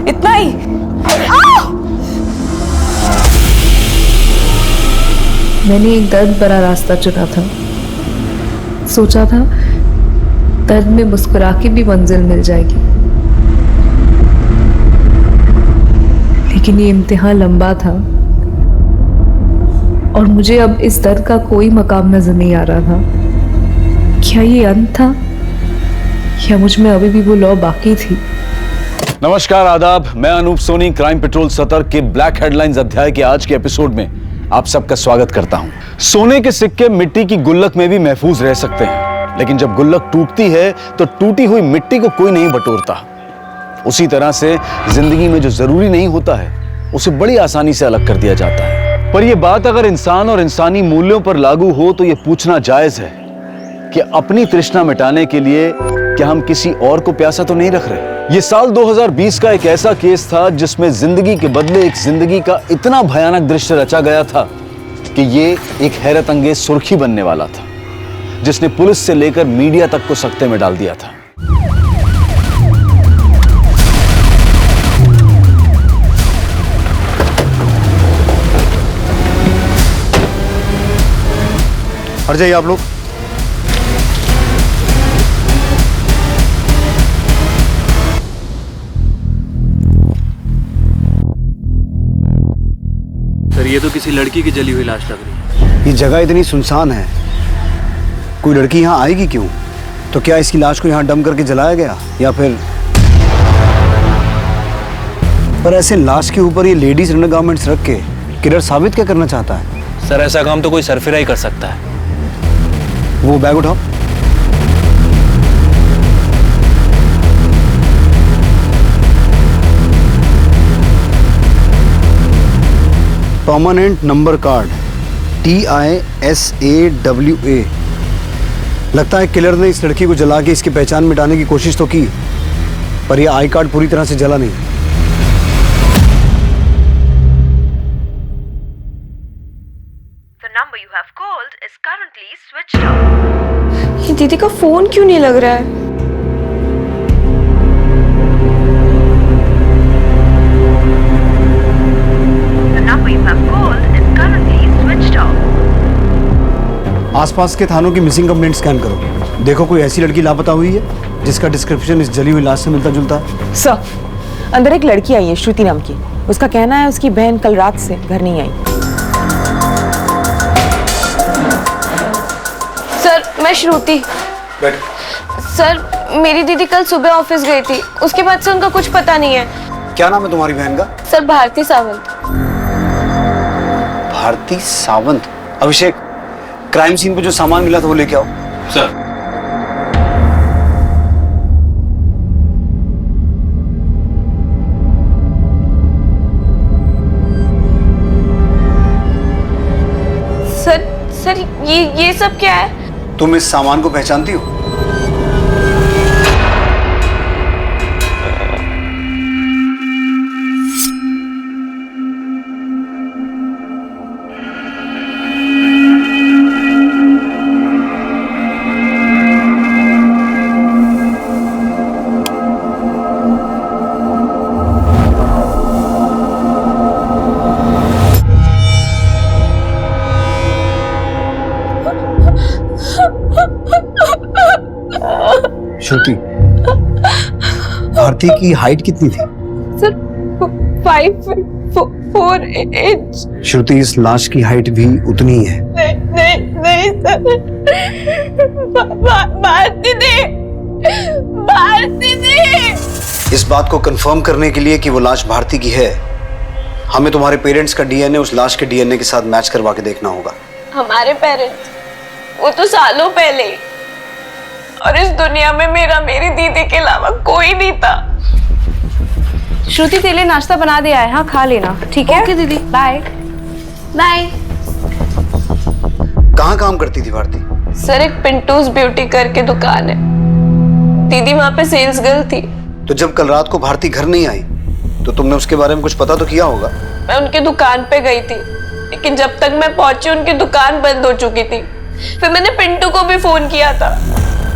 इतना ही। मैंने एक दर्द भरा रास्ता चुना था। सोचा था दर्द में मुस्कुरा के भी मंजिल मिल जाएगी, लेकिन ये इम्तिहान लंबा था और मुझे अब इस दर्द का कोई मकाम नजर नहीं आ रहा था। क्या ये अंत था या मुझ में अभी भी वो लौ बाकी थी? नमस्कार, आदाब। मैं अनूप सोनी क्राइम पेट्रोल सतर्क के ब्लैक हेडलाइंस अध्याय के आज के एपिसोड में आप सबका स्वागत करता हूं। सोने के सिक्के मिट्टी की गुल्लक में भी महफूज रह सकते हैं, लेकिन जब गुल्लक टूटती है तो टूटी हुई मिट्टी को कोई नहीं बटोरता। उसी तरह से जिंदगी में जो जरूरी नहीं होता है उसे बड़ी आसानी से अलग कर दिया जाता है। पर यह बात अगर इंसान और इंसानी मूल्यों पर लागू हो तो यह पूछना जायज है कि अपनी तृष्णा मिटाने के लिए क्या हम किसी और को प्यासा तो नहीं रख रहे। ये साल 2020 का एक ऐसा केस था जिसमें जिंदगी के बदले एक जिंदगी का इतना भयानक दृश्य रचा गया था कि ये एक हैरत अंगेज सुर्खी बनने वाला था, जिसने पुलिस से लेकर मीडिया तक को सकते में डाल दिया था। हट जाइए आप लोग। सर, ये तो किसी लड़की की जली हुई लाश लग रही है। ये जगह इतनी सुनसान है, कोई लड़की यहाँ आएगी क्यों? तो क्या इसकी लाश को यहाँ डंप करके जलाया गया या फिर? पर ऐसे लाश के ऊपर ये लेडीज अंडरगारमेंट्स रख के किलर साबित क्या करना चाहता है? सर, ऐसा काम तो कोई सरफिरा ही कर सकता है। वो बैग उठाओ। Permanent number card TISAWA। लगता है किलर ने इस लड़की को जला के इसकी पहचान मिटाने की कोशिश तो की, पर यह आई कार्ड पूरी तरह से जला नहीं। The number you have called is currently switched off. ये दीदी का फोन क्यों नहीं लग रहा है? The number you have called is currently switched off. आसपास के थानों की मिसिंग कंप्लेंट स्कैन करो, देखो कोई ऐसी लड़की लापता हुई है जिसका डिस्क्रिप्शन इस जली हुई लाश से मिलता जुलता है। सर, अंदर एक लड़की आई है श्रुति नाम की। उसका कहना है उसकी बहन कल रात से घर नहीं आई। सर, मैं श्रुति। बैठ। सर, मेरी दीदी कल सुबह ऑफिस गई थी, उसके बाद से उनका कुछ पता नहीं है। क्या नाम है तुम्हारी बहन का? सर, भारती सावंत। भारती सावंत। अभिषेक, क्राइम सीन पे जो सामान मिला था वो लेके आओ। सर, सर ये सब क्या है? तुम इस सामान को पहचानती हो? श्रुति, भारती की हाइट कितनी थी? सर, 5'4" श्रुति, इस लाश की हाइट भी उतनी ही है। नहीं सर। भारती दी। इस बात को कंफर्म करने के लिए कि वो लाश भारती की है, हमें तुम्हारे पेरेंट्स का DNA उस लाश के DNA के साथ मैच करवा के देखना होगा। हमारे पेरेंट्स? वो तो सालों पहले, और इस दुनिया में मेरी दीदी के अलावा कोई नहीं था। श्रुति, तेरे लिए नाश्ता बना दिया है, हाँ खा लेना, ठीक है? ओके दीदी, बाय। बाय। कहाँ काम करती थी भारती? सर, एक पिंटूज ब्यूटी करके दुकान है, दीदी वहाँ पे सेल्स गर्ल थी। तो जब कल रात को भारती घर नहीं आई तो तुमने उसके बारे में कुछ पता तो किया होगा? मैं उनके दुकान पे गई थी, लेकिन जब तक मैं पहुंची उनकी दुकान बंद हो चुकी थी। फिर मैंने पिंटू को भी फोन किया था,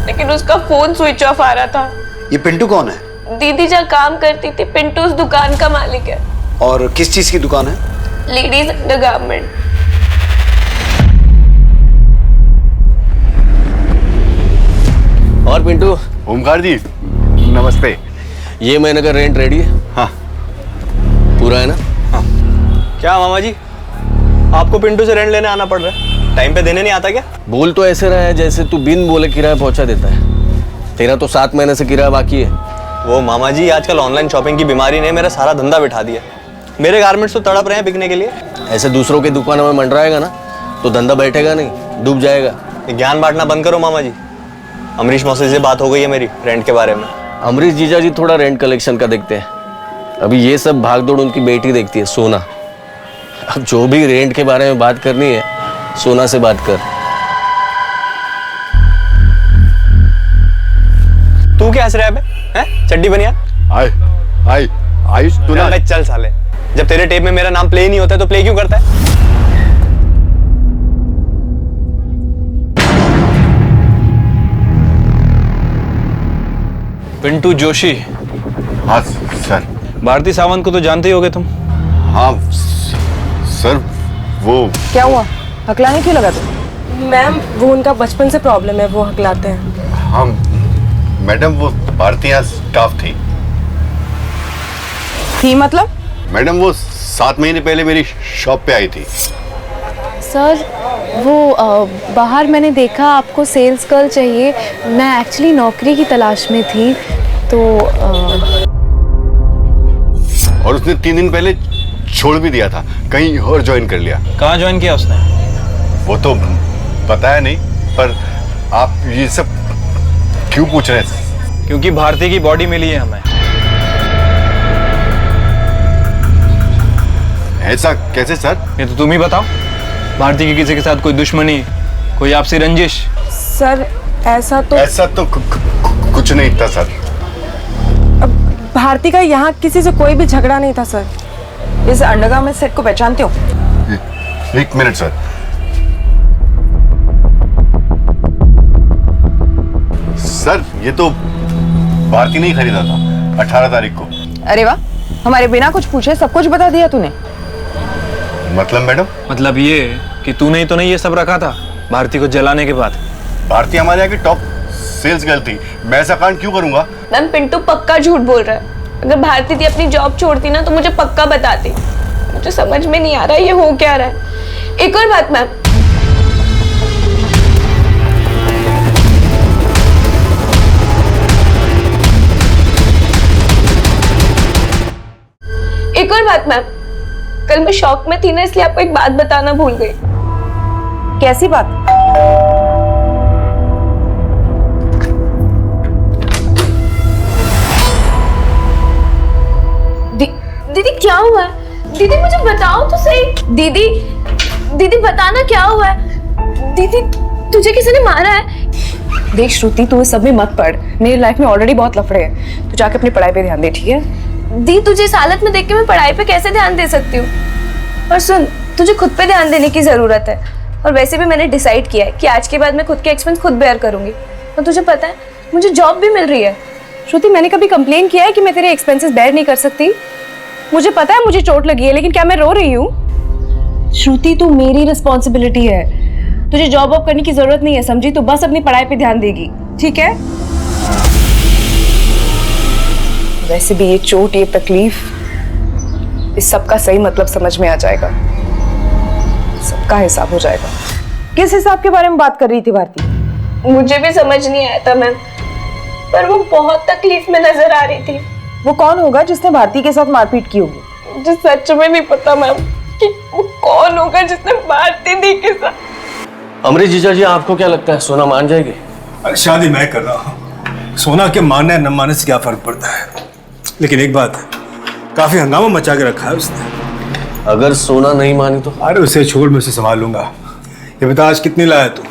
लेकिन उसका फोन स्विच ऑफ आ रहा था। ये पिंटू कौन है? दीदी जहाँ काम करती थी पिंटू उस दुकान का मालिक है। और किस चीज की दुकान है? Ladies undergarment. और पिंटू। ओमकार जी नमस्ते। ये महीने का रेंट रेडी है? हाँ पूरा है ना? हाँ। क्या मामा जी, आपको पिंटू से रेंट लेने आना पड़ रहा है? टाइम पे देने नहीं आता क्या? बोल तो ऐसे रहा है जैसे तू बिन बोले किराया पहुंचा देता है। तेरा तो 7 महीने से किराया बाकी है। वो मामा जी, आजकल ऑनलाइन शॉपिंग की बीमारी ने मेरा सारा धंधा बिठा दिया। मेरे गारमेंट्स तो तड़प रहे हैं बिकने के लिए। ऐसे दूसरों की दुकानों में मंडराएगा ना तो धंधा बैठेगा नहीं, डूब जाएगा। ये ज्ञान बांटना बंद करो मामा जी। अमरीश मौसी से बात हो गई है मेरी रेंट के बारे में। अमरीश जीजा जी थोड़ा रेंट कलेक्शन का देखते हैं। अभी ये सब भागदौड़ उनकी बेटी देखती है, सोना। अब जो भी रेंट के बारे में बात करनी है सोना से बात कर। तू क्या हंस रहा है बे? हैं? चड्डी बनिया? आयुष तू ना चल साले, जब तेरे टेप में मेरा नाम प्ले नहीं होता है तो प्ले क्यों करता है? पिंटू जोशी। हाँ सर। भारती सावंत को तो जानते ही होगे तुम। हाँ सर वो क्या हुआ, हकलाने क्यों लगा तुम? मैम वो उनका बचपन से प्रॉब्लम है, वो हकलाते हैं। हाँ मैडम वो भारती यहाँ स्टाफ थी। मतलब? मैडम वो 7 महीने पहले मेरी शॉप पे आई थी। सर वो बाहर मैंने देखा आपको सेल्स गर्ल चाहिए। मैं एक्चुअली नौकरी की तलाश में थी तो और उसने 3 दिन पहले छोड़ भी दिया था, कहीं और ज्वाइन कर लिया। कहाँ ज्वाइन किया उसने? वो तो बताया नहीं, पर आप ये सब क्यों पूछ रहे हैं? क्योंकि भारती की बॉडी मिली है हमें। ऐसा कैसे सर? ये तो तुम ही बताओ। भारती की किसी के साथ कोई दुश्मनी, कोई आपसी रंजिश? सर ऐसा तो कुछ नहीं था सर। भारती का यहाँ किसी से कोई भी झगड़ा नहीं था सर। इस अंडरगारमेंट सेट को पहचानते हो? 1 मिनट सर। सर ये तो भारती ने ही खरीदा था 18 तारीख को। अरे वाह, हमारे बिना कुछ पूछे सब कुछ बता दिया तूने। मतलब मैडम? मतलब ये कि तूने ही तो नहीं ये सब रखा था भारती को जलाने के बाद? भारती हमारे यहाँ की टॉप सेल्स गर्ल थी, मैं ऐसा कांड क्यों करूंगा? मैम पिंटू पक्का झूठ बोल रहा है। अगर भारती थी अपनी जॉब छोड़ती ना तो मुझे पक्का बताती। मुझे समझ में नहीं आ रहा ये हो क्या रहा है। एक और बात मैम, कल मैं शॉक में थी ना, इसलिए आपको एक बात बताना भूल गई। कैसी बात? दीदी क्या हुआ है? दीदी मुझे बताओ तो सही। दीदी बताना क्या हुआ है? दीदी तुझे किसी ने मारा है? देख श्रुति, तू इस सब में मत पड़। मेरी लाइफ में ऑलरेडी बहुत लफड़े हैं। तू जाके अपनी पढ़ाई पे ध्यान दे, ठीक है? दी तुझे इस हालत में देख के मैं पढ़ाई पे कैसे ध्यान दे सकती हूँ? और सुन, तुझे खुद पे ध्यान देने की जरूरत है। और वैसे भी मैंने डिसाइड किया है कि आज के बाद मैं खुद के एक्सपेंस खुद बेयर करूंगी। और तुझे पता है मुझे जॉब भी मिल रही है। श्रुति, मैंने कभी कंप्लेन किया है कि मैं तेरे एक्सपेंसेस बेयर नहीं कर सकती? मुझे पता है मुझे चोट लगी है, लेकिन क्या मैं रो रही हूँ? श्रुति, तू मेरी रिस्पॉन्सिबिलिटी है। तुझे जॉब वॉब करने की जरूरत नहीं है, समझी? तू बस अपनी पढ़ाई पे ध्यान देगी, ठीक है? वैसे भी ये चोट, ये तकलीफ, इस सब का सही मतलब समझ में आ जाएगा। सबका हिसाब हो जाएगा। किस हिसाब के बारे में बात कर रही थी भारती? मुझे भी समझ नहीं आया था मैम, पर वो बहुत तकलीफ में नजर आ रही थी। वो कौन होगा जिसने भारती के साथ मारपीट की होगी? मुझे सच में नहीं पता मैम कि वो कौन होगा जिसने भारती दी के साथ। अमरीश जीजा जी, आपको क्या लगता है सोना मान जाएगी? अरे शादी मैं कर रहा हूँ, सोना के मानने न मानने से क्या फर्क पड़ता है। लेकिन एक बात, काफी हंगामा मचा के रखा है उसने। अगर सोना नहीं मानी तो? अरे उसे छोड़, मैं उसे संभाल लूंगा। ये बता आज कितनी लाया तू?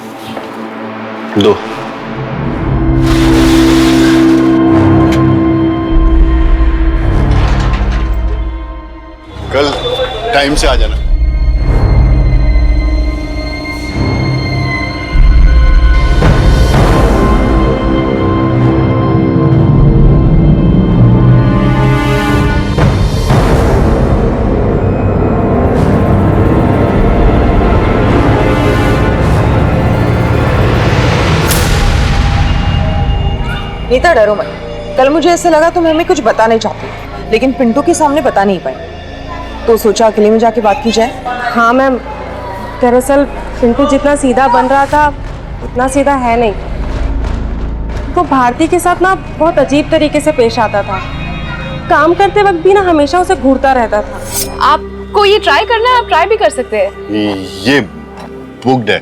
2। कल टाइम से आ जाना। नीता डरो मत, कल मुझे ऐसा लगा तुम हमें कुछ बताना चाहती, लेकिन पिंटू के सामने बता नहीं पाई, तो सोचा अकेले में जाके बात की जाए। हाँ मैम, दरअसल पिंटू जितना सीधा बन रहा था उतना सीधा है नहीं। वो भारती के साथ ना बहुत अजीब तरीके से पेश आता था। काम करते वक्त भी ना हमेशा उसे घूरता रहता था। आपको ये ट्राई करना है, आप ट्राई भी कर सकते हैं। ये बुक्ड है।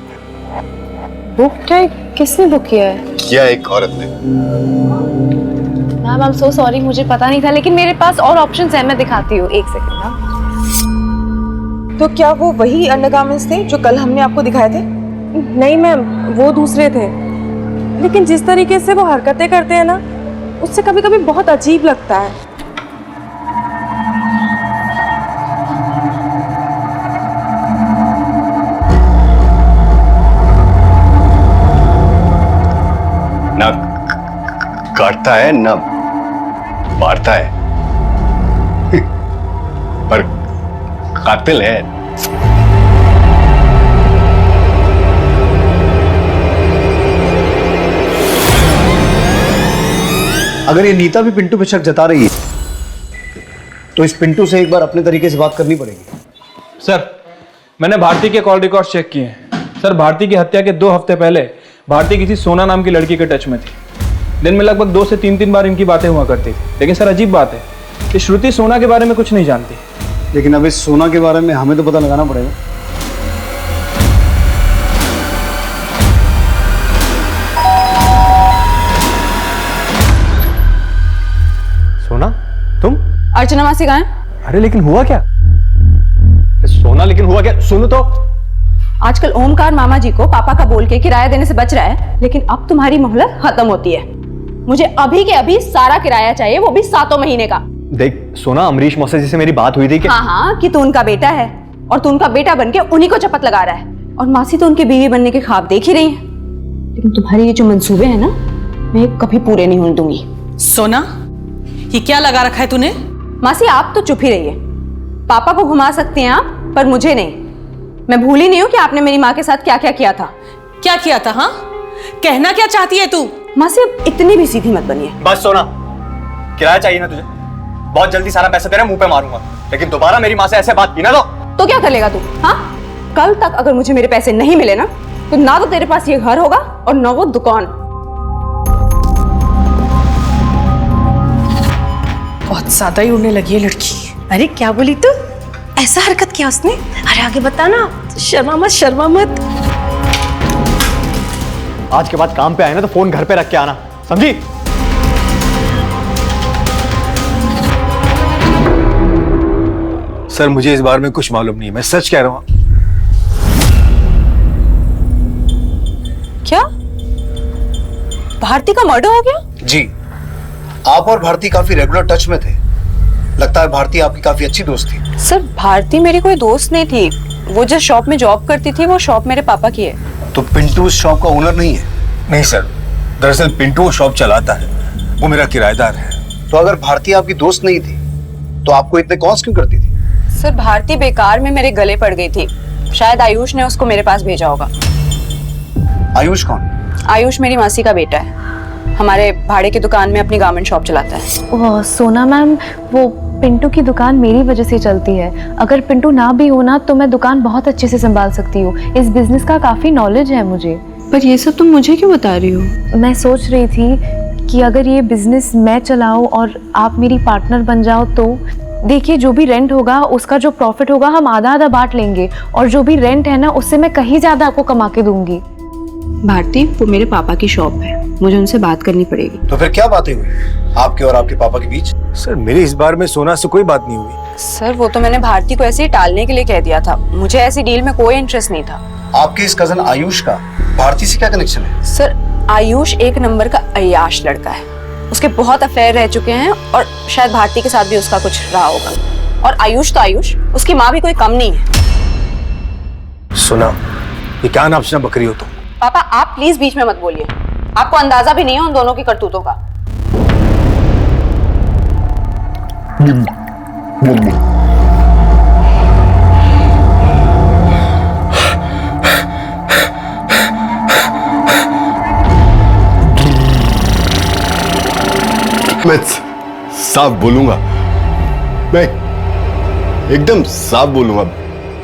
बुक है? किसने बुक किया है? किया एक औरत ने। Ma'am I am so sorry, मुझे पता नहीं था, लेकिन मेरे पास और ऑप्शंस हैं, मैं दिखाती हूँ, एक सेकंड ना। तो क्या वो वही अंडरगारमेंट्स थे जो कल हमने आपको दिखाए थे? नहीं मैम, वो दूसरे थे, लेकिन जिस तरीके से वो हरकतें करते हैं ना, उससे कभी कभी बहुत अजीब लगता है। ना काटता है ना मारता है, पर कातिल है। अगर ये नीता भी पिंटू पे शक जता रही है तो इस पिंटू से एक बार अपने तरीके से बात करनी पड़ेगी। सर, मैंने भारती के कॉल रिकॉर्ड चेक किए हैं। सर, भारती की हत्या के 2 हफ्ते पहले भारती किसी सोना नाम की लड़की के टच में थी। दिन में लगभग 2 से 3 बार इनकी बातें हुआ करती थी। लेकिन सर, अजीब बात है कि श्रुति सोना के बारे में कुछ नहीं जानती। लेकिन अब इस सोना के बारे में हमें तो पता लगाना पड़ेगा। सोना, तुम? अर्चना मासी कहाँ है? अरे लेकिन हुआ क्या? सोना, लेकिन हुआ क्या? सुनो तो। आजकल ओमकार मामा जी को पापा का बोल के किराया देने से बच रहा है, लेकिन अब तुम्हारी मोहलत खत्म होती है। मुझे अभी के अभी सारा किराया चाहिए, वो भी 7 महीने का। देख सोना, अमरीश मौसा जी से मेरी बात हुई थी कि हाँ, कि तू उनका बेटा है और तू उनका बेटा बनके उन्हीं को चपत लगा रहा है, और मासी तो उनकी बीवी बनने के ख्वाब देख ही रही है। लेकिन तुम्हारे ये जो मंसूबे हैं ना, मैं कभी पूरे नहीं होने दूंगी। सोना, ये क्या लगा रखा है तूने? मासी आप तो चुप ही रहिए। पापा को घुमा सकते हैं आप, पर मुझे नहीं। मैं भूली नहीं हूँ कि आपने मेरी माँ के साथ क्या क्या किया था। क्या किया था? हाँ, कहना क्या चाहती है तू? मासी अब इतनी भी सीधी मत बनिए। बस सोना, किराया चाहिए ना तुझे? बहुत जल्दी सारा पैसा तेरे मुंह पे मारूंगा, लेकिन दोबारा मेरी माँ से ऐसे बात की ना तो क्या कर लेगा तू? हाँ, कल तक अगर मुझे मेरे पैसे नहीं मिले ना, तो ना तो तेरे पास ये घर होगा और ना वो दुकान। बहुत ज्यादा ही उड़ने लगी है लड़की। अरे क्या बोली तू? ऐसा हरकत किया उसने? अरे आगे बता ना, शर्मा मत, शर्मा मत। आज के बाद काम पे आए ना तो फोन घर पे रख के आना, समझी? सर, मुझे इस बारे में कुछ मालूम नहीं है, मैं सच कह रहा हूँ। क्या भारती का मर्डर हो गया? जी, आप और भारती काफी रेगुलर टच में थे। लगता है भारती आपकी काफी अच्छी दोस्त थी। सर, भारती मेरी कोई दोस्त नहीं थी। वो जिस शॉप में जॉब करती थी, वो शॉप मेरे पापा की है। तो पिंटू उस शॉप का ओनर नहीं है? नहीं सर, दरअसल पिंटू शॉप चलाता है, वो मेरा किराएदार है। तो अगर भारती आपकी दोस्त नहीं थी तो आपको इतने कॉल्स क्यों करती थी? सर, भारती बेकार में मेरे गले पड़ गई थी। शायद आयुष ने उसको मेरे पास भेजा होगा। आयुष कौन? आयुष मेरी मासी का बेटा है। हमारे भाड़े की दुकान में अपनी गारमेंट शॉप चलाता है। ओह सोना मैम, वो पिंटू की दुकान मेरी वजह से चलती है। अगर पिंटू ना भी हो ना, तो मैं दुकान बहुत अच्छे से संभाल सकती हूँ। इस बिजनेस का काफ़ी नॉलेज है मुझे। पर ये सब तुम मुझे क्यों बता रही हो? मैं सोच रही थी कि अगर ये बिजनेस मैं चलाऊँ और आप मेरी पार्टनर बन जाओ, तो देखिए जो भी रेंट होगा उसका जो प्रॉफिट होगा हम आधा आधा बांट लेंगे, और जो भी रेंट है ना उससे मैं कहीं ज़्यादा आपको कमा के दूंगी। भारती, वो मेरे पापा की शॉप है, मुझे उनसे बात करनी पड़ेगी। तो फिर क्या बातें हुई आपके और आपके पापा के बीच? सर, मेरी इस बार में सोना से कोई बात नहीं हुई। सर, वो तो मैंने भारती को ऐसे ही टालने के लिए कह दिया था। मुझे ऐसी डील में कोई इंटरेस्ट नहीं था। आपके इस कजन आयुष का भारती से क्या कनेक्शन है? सर, आयुष एक नंबर का अय्याश लड़का है। उसके बहुत अफेयर रह चुके हैं, और शायद भारती के साथ भी उसका कुछ रहा होगा। और आयुष तो आयुष, उसकी माँ भी कोई कम नहीं है। सुना, ये क्या नापसना बकरी हो तुम? पापा आप प्लीज बीच में मत बोलिए। आपको अंदाजा भी नहीं है उन दोनों की करतूतों का। मैं साफ बोलूंगा, मैं एकदम साफ बोलूंगा।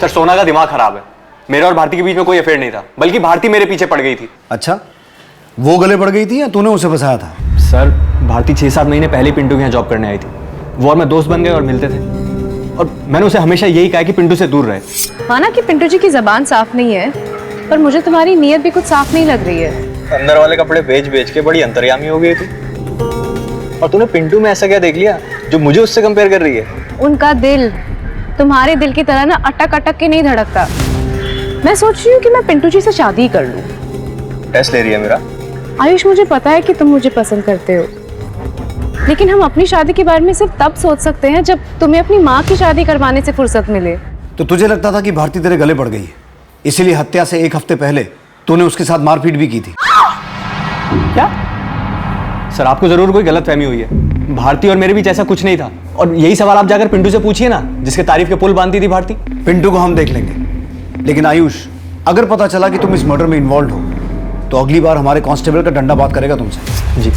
सर सोना का दिमाग खराब है। मेरे और भारती के बीच में कोई अफेयर नहीं था, बल्कि भारती मेरे पीछे पड़ गई थी। अच्छा, वो गले पड़ गई थी या तूने उसे फंसाया था? सर भारती 6-7 महीने पहले पिंटू के यहाँ जॉब करने आई थी। वो और मैं दोस्त बन गए और मिलते थे, और मैंने उसे हमेशा यही कहा कि पिंटू से दूर रहे। माना कि पिंटू जी की जबान साफ नहीं है, पर मुझे तुम्हारी नीयत भी कुछ साफ नहीं लग रही है। अंदर वाले कपड़े बेच के बड़ी अंतर्यामी हो गई थी। और तूने पिंटू में ऐसा क्या देख लिया जो मुझे उससे कंपेयर कर रही है? उनका दिल तुम्हारे दिल की तरह ना अटक अटक के नहीं धड़कता। मैं सोच रही हूँ कि मैं पिंटू जी से शादी कर लूँ। टेस्ट ले रही है मेरा? आयुष, मुझे पता है कि तुम मुझे पसंद करते हो, लेकिन हम अपनी शादी के बारे में सिर्फ तब सोच सकते हैं जब तुम्हें अपनी माँ की शादी करवाने से फुर्सत मिले। तो तुझे लगता था कि भारती तेरे गले पड़ गई है, इसीलिए हत्या से 1 हफ्ते पहले तूने उसके साथ मारपीट भी की थी? क्या? सर आपको जरूर कोई गलतफहमी हुई है। भारती और मेरे बीच ऐसा कुछ नहीं था, और यही सवाल आप जाकर पिंटू से पूछिए ना, जिसके तारीफ के पुल बांधती थी भारती। पिंटू को हम देख लेंगे, लेकिन आयुष, अगर पता चला कि तुम इस मर्डर में इन्वॉल्व हो तो अगली बार हमारे कांस्टेबल का डंडा बात करेगा तुमसे। जी।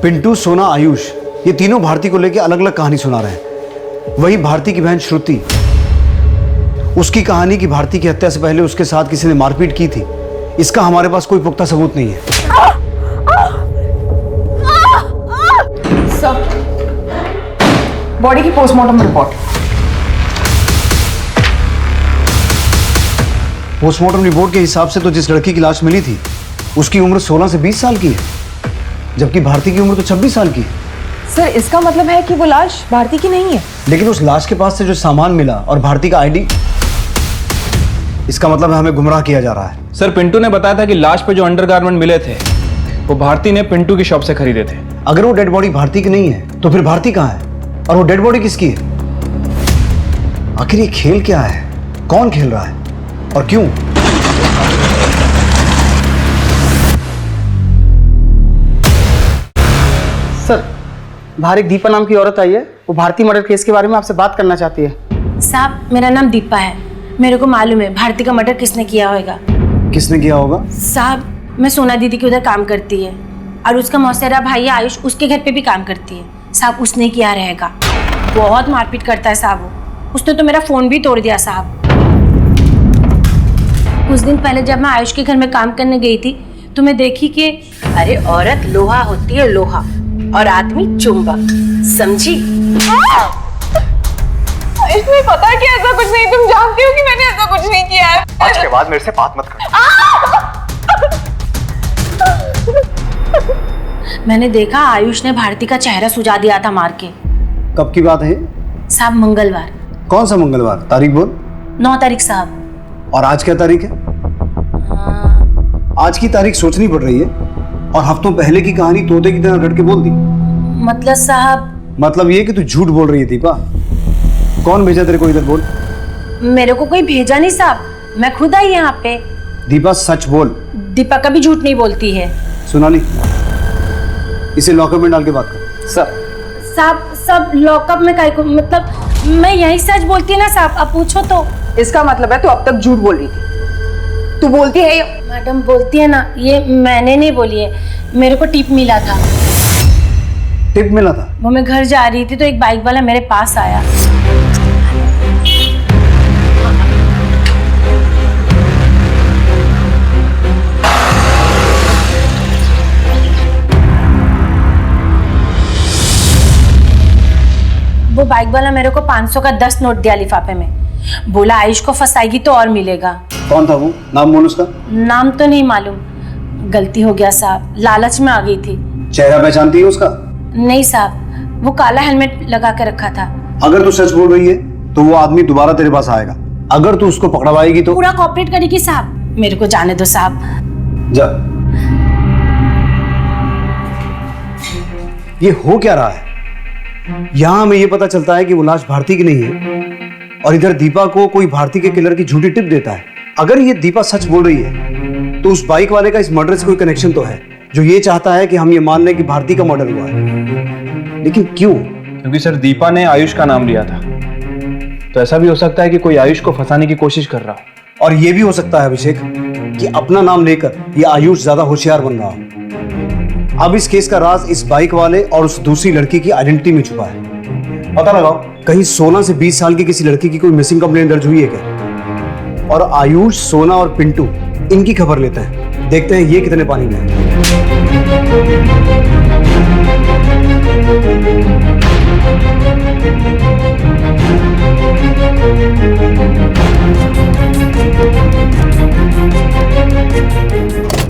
पिंटू, सोना, आयुष, ये तीनों भारती को लेकर अलग अलग कहानी सुना रहे हैं। वही भारती की बहन श्रुति, उसकी कहानी कि भारती की हत्या से पहले उसके साथ किसी ने मारपीट की थी, इसका हमारे पास कोई पुख्ता सबूत नहीं है। सर, बॉडी की पोस्टमार्टम रिपोर्ट। पोस्टमार्टम रिपोर्ट के हिसाब से तो जिस लड़की की लाश मिली थी उसकी उम्र 16 से 20 साल की है, जबकि भारती की उम्र तो 26 साल की है। सर, इसका मतलब है कि वो लाश भारती की नहीं है। लेकिन उस लाश के पास से जो सामान मिला और भारती का आईडी, इसका मतलब है हमें गुमराह किया जा रहा है। सर पिंटू ने बताया था कि लाश पे जो अंडरगारमेंट मिले थे वो भारती ने पिंटू की शॉप से खरीदे थे। अगर वो डेड बॉडी भारती की नहीं है तो फिर भारती कहाँ है और वो डेड बॉडी किसकी है? आखिर ये खेल क्या है? कौन खेल रहा है और क्यों? सर, बाहर एक दीपा नाम की औरत आई है, वो भारती मर्डर केस के बारे में आपसे बात करना चाहती है। साहब, मेरा नाम दीपा है। मेरे को मालूम है भारती का मर्डर किसने किया होगा। किसने किया होगा? साहब, मैं सोना दीदी के उधर काम करती है, और उसका मौसेरा भाई आयुष उसके घर पे भी काम करती है। साहब, उसने किया रहेगा। बहुत मारपीट करता है साहब वो। उसने तो मेरा फोन भी तोड़ दिया साहब। कुछ दिन पहले जब मैं आयुष के घर में काम करने गई थी तो मैं देखी कि अरे औरत लोहा होती है, लोहा, और आदमी चुंबक, समझी? इसमें पता कि ऐसा कुछ नहीं, तुम जानती हो कि मैंने ऐसा कुछ नहीं किया है। आज के बाद मेरे से बात मत कर। मैंने देखा आयुष ने भारती का चेहरा सुझा दिया था मार के। कब की बात है? साहब, मंगलवार। कौन सा मंगलवार? तारीख बोल। 9 तारीख साहब। और आज क्या तारीख है? आज की तारीख सोचनी पड़ रही है, और हफ्तों पहले की कहानी तोते की तरह रट के बोल दी। मतलब साहब? मतलब ये कि तू झूठ बोल रही है दीपा। कौन भेजा तेरे को इधर? बोल। मेरे को कोई भेजा नहीं साहब, मैं खुद आई यहाँ पे। दीपा, सच बोल। दीपा कभी झूठ नहीं बोलती है। सोनाली, इसे लॉकअप में डाल के बात कर। सर। साहब, सब लॉकअप में काहे को? मतलब मैं यही सच बोलती है ना साहब, अब पूछो तो। इसका मतलब है तू अब तक झूठ बोल रही थी। तू बोलती है ये? मैडम बोलती है ना, ये मैंने नहीं बोली है, मेरे को टिप मिला था। टिप मिला था? वो मैं घर जा रही थी तो एक बाइक वाला मेरे पास आया। वो बाइक वाला मेरे को 500 का 10 नोट दिया लिफाफे में। बोला आयुष को फंसाएगी तो और मिलेगा। कौन था वो? नाम बोल उसका। नाम तो नहीं मालूम, गलती हो गया साहब, लालच में आ गई थी। चेहरा पहचानती है उसका? नहीं साहब, वो काला हेलमेट लगा के रखा था। अगर तू सच बोल रही है तो वो आदमी दोबारा तेरे पास आएगा। अगर तू उसको पकड़वाएगी तो पूरा कॉपरेट करेगी साहब। मेरे को जाने दो साहब। जा। ये हो क्या रहा है? यहां हमें ये पता चलता है कि वो लाश भारती की नहीं है, और इधर दीपा को कोई भारती के किलर की झूठी टिप देता है। अगर ये दीपा सच बोल रही है तो उस बाइक वाले का इस मर्डर से कोई कनेक्शन तो है, जो ये चाहता है कि हम ये मान लें कि भारती का मर्डर हुआ है। लेकिन क्यों? क्योंकि सर दीपा ने आयुष का नाम लिया था, तो ऐसा भी हो सकता है कि कोई आयुष को फंसाने की कोशिश कर रहा हो। और ये भी हो सकता है अभिषेक कि अपना नाम लेकर ये आयुष ज्यादा होशियार बन रहा हो। अब इस केस का राज इस बाइक वाले और उस दूसरी लड़की की आइडेंटिटी में छुपा है। पता लगाओ कहीं सोना से 20 साल की किसी लड़की की कोई मिसिंग कंप्लेंट दर्ज हुई है क्या? और आयुष, सोना और पिंटू इनकी खबर लेते हैं, देखते हैं ये कितने पानी में है।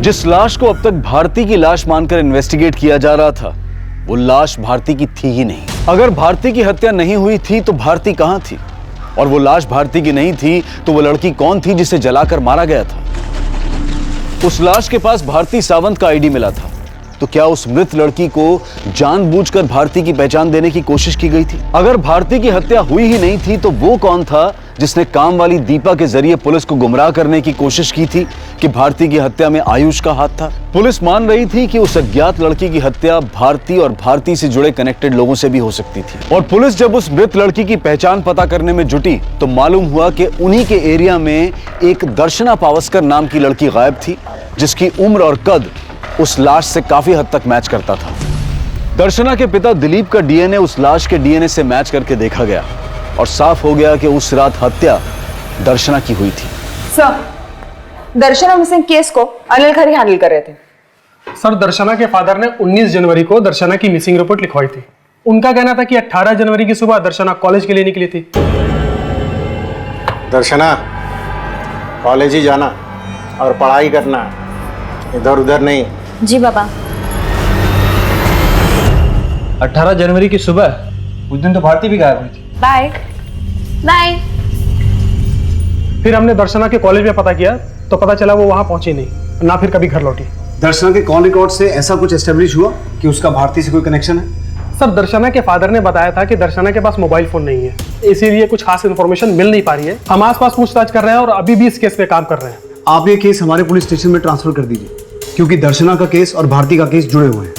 जिस लाश को अब तक भारती की लाश मानकर इन्वेस्टिगेट किया जा रहा था, वो लाश भारती की थी ही नहीं। अगर भारती की हत्या नहीं हुई थी तो भारती कहां थी? और वो लाश भारती की नहीं थी तो वो लड़की कौन थी जिसे जलाकर मारा गया था? उस लाश के पास भारती सावंत का आईडी मिला था, तो क्या उस मृत लड़की को जानबूझकर भारती की पहचान देने की कोशिश की गई थी? अगर भारती की हत्या हुई ही नहीं थी तो वो कौन था जिसने काम वाली दीपा के जरिए पुलिस को गुमराह करने की कोशिश की थी कि भारती की हत्या में आयुष का हाथ था? पुलिस मान रही थी कि उस अज्ञात लड़की की हत्या भारती और भारती से जुड़े कनेक्टेड लोगों से भी हो सकती थी। और पुलिस जब उस मृत लड़की की पहचान पता करने में जुटी तो मालूम हुआ कि उन्हीं के एरिया में एक दर्शना पावस्कर नाम की लड़की गायब थी, जिसकी उम्र और कद उस लाश से काफी हद तक मैच करता था। दर्शना के पिता दिलीप का डीएनए उस लाश के डीएनए से मैच करके देखा गया और साफ हो गया कि उस रात हत्या दर्शना की हुई थी। सर, दर्शना मिसिंग केस को अनिल खरे हैंडल कर रहे थे। सर, दर्शना के फादर ने 19 जनवरी को दर्शना की मिसिंग रिपोर्ट लिखवाई थी। उनका कहना था कि 18 जनवरी की सुबह दर्शना कॉलेज के लिए निकली थी। दर्शना कॉलेज ही जाना और पढ़ाई करना, इधर उधर नहीं। जी बाबा। 18 जनवरी की सुबह, उस दिन तो भारती भी गायब हुई थी। Bye bye. फिर हमने दर्शना के कॉलेज में पता किया तो पता चला वो वहां पहुंची नहीं, ना फिर कभी घर लौटी। दर्शना के कॉल रिकॉर्ड से ऐसा कुछ एस्टेब्लिश हुआ कि उसका भारती से कोई कनेक्शन है? सर, दर्शना के फादर ने बताया था कि दर्शना के पास मोबाइल फोन नहीं है, इसीलिए कुछ खास इन्फॉर्मेशन मिल नहीं पा रही है। हम आसपास पूछताछ कर रहे हैं और अभी भी इस केस पे काम कर रहे हैं। आप ये केस हमारे पुलिस स्टेशन में ट्रांसफर कर दीजिए, क्योंकि दर्शना का केस और भारती का केस जुड़े हुए हैं।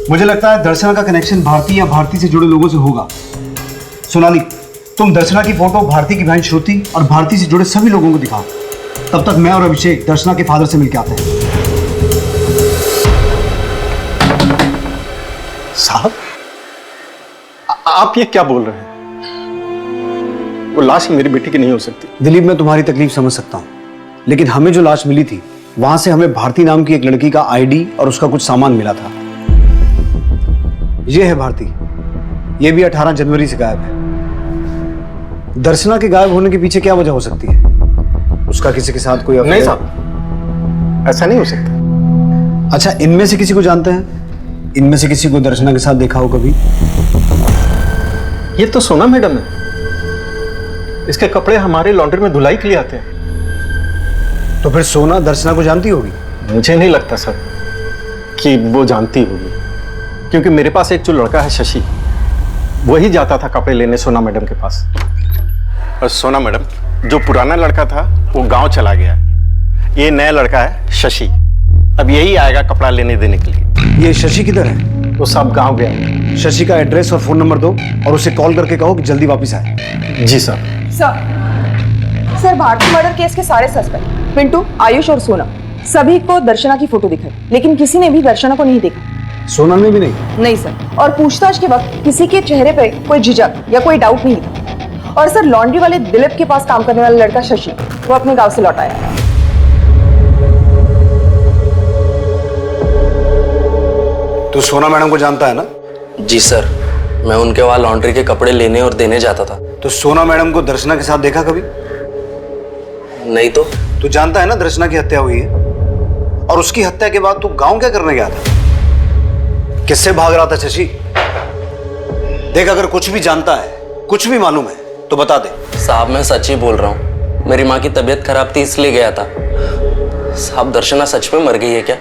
मुझे लगता है दर्शना का कनेक्शन भारती या भारती से जुड़े लोगों से होगा। सोनाली, तुम दर्शना की फोटो भारती की बहन श्रुति और भारती से जुड़े सभी लोगों को दिखाओ। तब तक मैं और अभिषेक दर्शना के फादर से मिलकर आते हैं। साहब, आप ये क्या बोल रहे हैं? वो लाश मेरी बेटी की नहीं हो सकती। दिलीप, मैं तुम्हारी तकलीफ समझ सकता हूँ, लेकिन हमें जो लाश मिली थी वहां से हमें भारती नाम की एक लड़की का आईडी और उसका कुछ सामान मिला था। ये है भारती, ये भी 18 जनवरी से गायब है। दर्शना के गायब होने के पीछे क्या वजह हो सकती है? उसका किसी के साथ कोई अफेयर? नहीं साहब, ऐसा नहीं हो सकता। अच्छा, इनमें से किसी को जानते हैं? इनमें से किसी को दर्शना के साथ देखा हो कभी? ये तो सोना मैडम है, इसके कपड़े हमारे लॉन्ड्री में धुलाई के लिए आते हैं। तो फिर सोना दर्शना को जानती होगी? मुझे नहीं लगता सर कि वो जानती होगी, क्योंकि मेरे पास एक जो लड़का है शशि, वही जाता था कपड़े लेने सोना मैडम के पास। और सोना मैडम, जो पुराना लड़का था वो गांव चला गया, ये नया लड़का है शशि, अब यही आएगा कपड़ा लेने देने के लिए। ये शशि किधर है? वो सब गांव गया। शशि का एड्रेस और फोन नंबर दो और उसे कॉल करके कहो कि जल्दी वापस आए। जी sir. Sir, Bharti murder case के सारे सस्पेक्ट पिंटू, आयुष और सोना, सभी को दर्शना की फोटो दिखाई, लेकिन किसी ने भी दर्शना को नहीं देखा। सोना ने भी नहीं? नहीं सर, और पूछताछ के वक्त किसी के चेहरे पे कोई झिझक या कोई डाउट नहीं था। और सर, लॉन्ड्री वाले दिलीप के पास काम करने वाला लड़का शशि, वो अपने गांव से लौट आया। तू सोना मैडम को जानता है ना? जी सर, मैं उनके वहां लॉन्ड्री के कपड़े लेने और देने जाता था। तो सोना मैडम को दर्शना के साथ देखा कभी? नहीं तो। तू जानता है ना दर्शना की हत्या हुई है, और उसकी हत्या के बाद तू गांव क्या करने गया था? किससे भाग रहा था शशि? देख, अगर कुछ भी जानता है, कुछ भी मालूम है तो बता दे। साहब, मैं सच ही बोल रहा हूँ, मेरी माँ की तबीयत खराब थी इसलिए गया था। साहब, दर्शना सच में मर गई है क्या?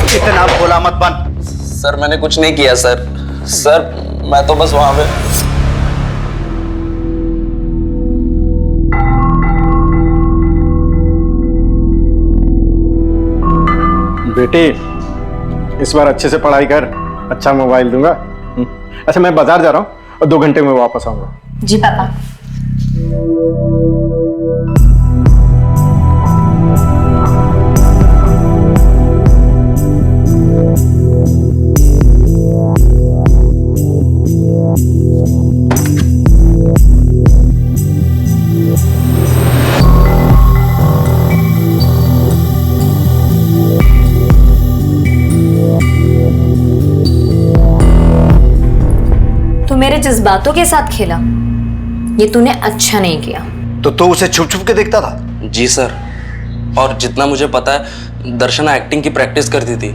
इतना भोला मत बन। सर, मैंने कुछ नहीं किया सर। सर, मैं तो बस वहां पे। बेटे, इस बार अच्छे से पढ़ाई कर, अच्छा मोबाइल दूंगा। अच्छा, मैं बाजार जा रहा हूँ और 2 घंटे में वापस आऊंगा। जी पापा। मेरे जज्बातों के साथ खेला, ये तूने अच्छा नहीं किया। तो उसे छुप छुप के देखता था? जी सर, और जितना मुझे पता है दर्शना एक्टिंग की प्रैक्टिस करती थी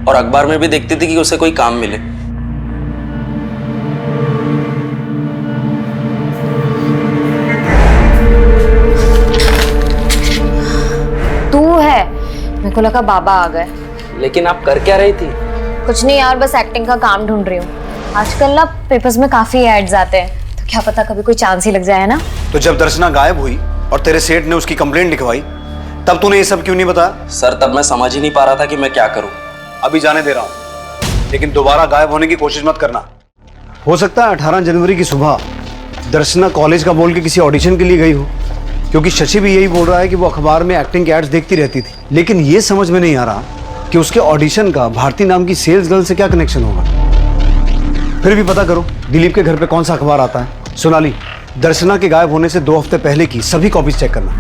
और अखबार में भी देखती थी कि उसे कोई काम मिले। तू है, मेरे को लगा बाबा आ गए। लेकिन आप कर क्या रही थी? कुछ नहीं यार, बस एक्टिंग का काम ढूंढ रही हूँ। आजकल ना पेपर्स में काफी एड्स आते हैं, तो क्या पता कभी कोई चांस ही लग जाए ना। तो जब दर्शना गायब हुई और तेरे सेठ ने उसकी कंप्लेंट लिखवाई, तब तूने ये सब क्यों नहीं बताया? सर तब मैं समझ ही नहीं पा रहा था कि मैं क्या करूं। अभी जाने दे रहा हूं, लेकिन दोबारा गायब होने की कोशिश मत करना। हो सकता है 18 जनवरी की सुबह दर्शना कॉलेज का बोल के किसी ऑडिशन के लिए गई हो, क्योंकि शशि भी यही बोल रहा है कि वो अखबार में एक्टिंग के एड्स देखती रहती थी। लेकिन ये समझ में नहीं आ रहा कि उसके ऑडिशन का भारती नाम की सेल्स गर्ल से क्या कनेक्शन होगा। फिर भी पता करो दिलीप के घर पे कौन सा अखबार आता है। सोनाली, दर्शना के गायब होने से 2 हफ्ते पहले की सभी कॉपीज चेक करना।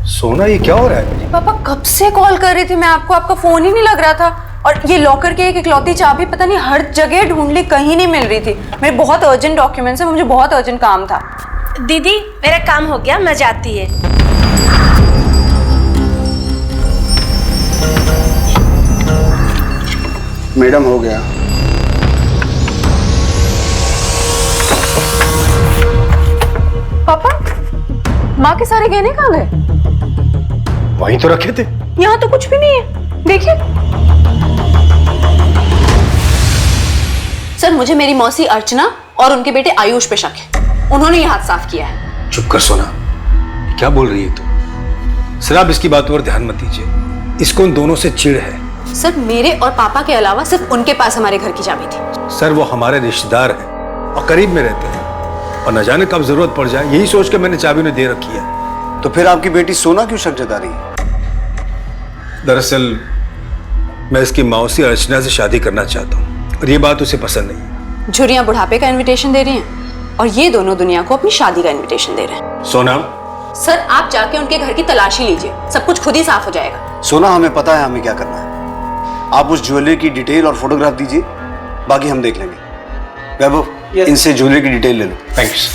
सोना, ये क्या हो रहा है? पापा कब से कॉल कर रही थी मैं आपको, आपका फोन ही नहीं लग रहा था। और ये लॉकर की एक इकलौती चाबी पता नहीं हर जगह ढूंढ ली, कहीं नहीं मिल रही थी। मेरे बहुत अर्जेंट डॉक्यूमेंट्स है, मुझे बहुत अर्जेंट काम था। दीदी मेरा काम हो गया, मैं जाती है। मैडम हो गया। पापा, माँ के सारे गहने कहाँ गए? वहीं तो रखे थे। यहाँ तो कुछ भी नहीं है, देखिए। सर मुझे मेरी मौसी अर्चना और उनके बेटे आयुष पे शक है, उन्होंने ये हाथ साफ किया है। चुप कर सोना, क्या बोल रही है तू? सर आप इसकी बातों पर ध्यान मत दीजिए, इसको उन दोनों से चिढ़ है। सर मेरे और पापा के अलावा सिर्फ उनके पास हमारे घर की चाबी थी। सर वो हमारे रिश्तेदार हैं और करीब में रहते हैं, और न जाने कब जरूरत पड़ जाए, यही सोच के मैंने चाबी उन्हें दे रखी है। तो फिर आपकी बेटी सोना क्यों शक जता रही है? दरअसल मैं इसकी मौसी अर्चना से शादी करना चाहता हूँ और ये बात उसे पसंद नहीं। झुर्रियां बुढ़ापे का इनविटेशन दे रही हैं और ये दोनों दुनिया को अपनी शादी का इनविटेशन दे रहे हैं। सोना, सर आप जाके उनके घर की तलाशी लीजिए, सब कुछ खुद ही साफ हो जाएगा। सोना, हमें पता है हमें क्या करना है। आप उस ज्वेलरी की डिटेल और फोटोग्राफ दीजिए, बाकी हम देख लेंगे। वैभव, इनसे ज्वेलरी की डिटेल ले लो। थैंक्स।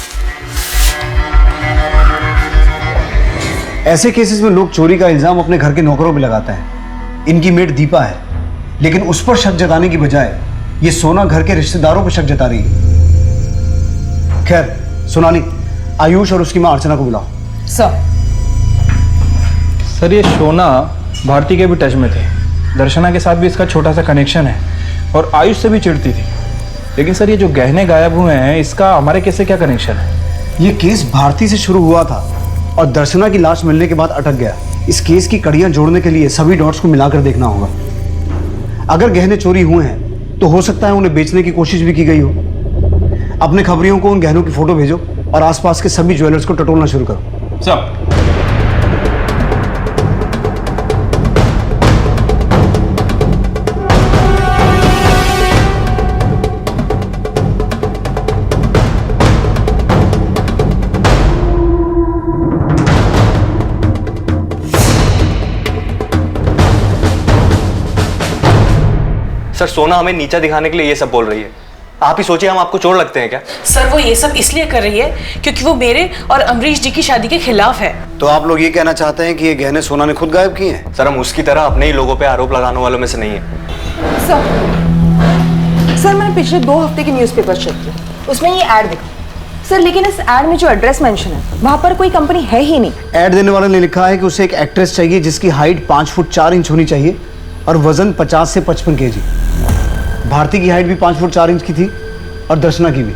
ऐसे केसेस में लोग चोरी का इल्जाम अपने घर के नौकरों पे लगाते हैं। इनकी मेड दीपा है, लेकिन उस पर शक जताने की बजाय ये सोना घर के रिश्तेदारों पर शक जता रही है। खैर सोनाली, आयुष और उसकी मां अर्चना को बुलाओ। सर ये सोना भारती के भी टच में थे, दर्शना के साथ भी इसका छोटा सा कनेक्शन है और आयुष से भी चिढ़ती थी। लेकिन सर ये जो गहने गायब हुए हैं, इसका हमारे केस से क्या कनेक्शन है? ये केस भारती से शुरू हुआ था और दर्शना की लाश मिलने के बाद अटक गया। इस केस की कड़ियां जोड़ने के लिए सभी डॉट्स को मिलाकर देखना होगा। अगर गहने चोरी हुए हैं तो हो सकता है उन्हें बेचने की कोशिश भी की गई हो। अपने खबरियों को उन गहनों की फोटो भेजो और आसपास के सभी ज्वेलर्स को टटोलना शुरू करो। सब सर सोना हमें नीचा दिखाने के लिए ये सब बोल रही है। आप ही सोचिए हम आपको चोर लगते हैं क्या? सर वो ये सब इसलिए कर रही है क्योंकि वो मेरे और अमरीश जी की शादी के खिलाफ है। तो आप लोग ये कहना चाहते हैं कि ये गहने सोना ने खुद गायब किए हैं? सर हम उसकी तरह अपने ही लोगों पे आरोप लगाने वालों में से नहीं है। सर मैंने पिछले 2 हफ्ते की न्यूज़पेपर चेक किए, उसमें ये ऐड दिखा। सर लेकिन इस ऐड में जो एड्रेस मेंशन है वहां पर कोई कंपनी है ही नहीं। ऐड देने वाले ने लिखा है कि उसे एक एक्ट्रेस चाहिए जिसकी हाइट 5 फुट 4 इंच होनी चाहिए और वजन 50 से 55 केजी। भारती की हाइट भी 5 फुट 4 इंच की थी और दर्शना की भी।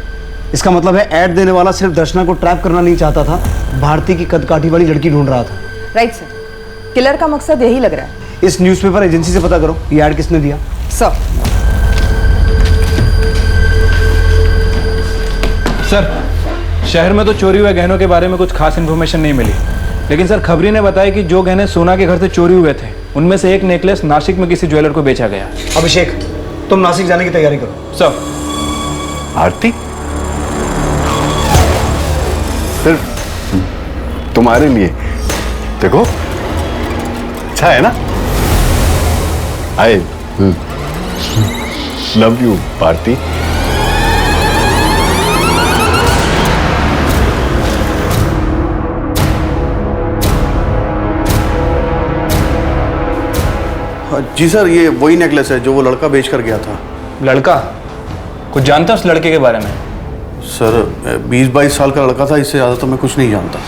इसका मतलब है ऐड देने वाला सिर्फ दर्शना को ट्रैप करना नहीं चाहता था, भारती की कदकाठी वाली लड़की ढूंढ रहा था। राइट सर, किलर का मकसद यही लग रहा है। इस न्यूज़पेपर एजेंसी से पता करो ये ऐड किसने दिया। सर शहर में तो चोरी हुए गहनों के बारे में कुछ खास इन्फॉर्मेशन नहीं मिली, लेकिन सर खबरी ने बताया कि जो गहने सोना के घर से चोरी हुए थे उनमें से एक नेकलेस नासिक में किसी ज्वेलर को बेचा गया। अभिषेक तुम नासिक जाने की तैयारी करो। सर आरती सिर्फ तुम्हारे लिए, देखो अच्छा है ना? I love you Bharti. जी सर, ये वही नेकलेस है जो वो लड़का बेच कर गया था। लड़का? कुछ जानता है उस लड़के के बारे में? सर 20-22 साल का लड़का था, इससे ज़्यादा तो मैं कुछ नहीं जानता।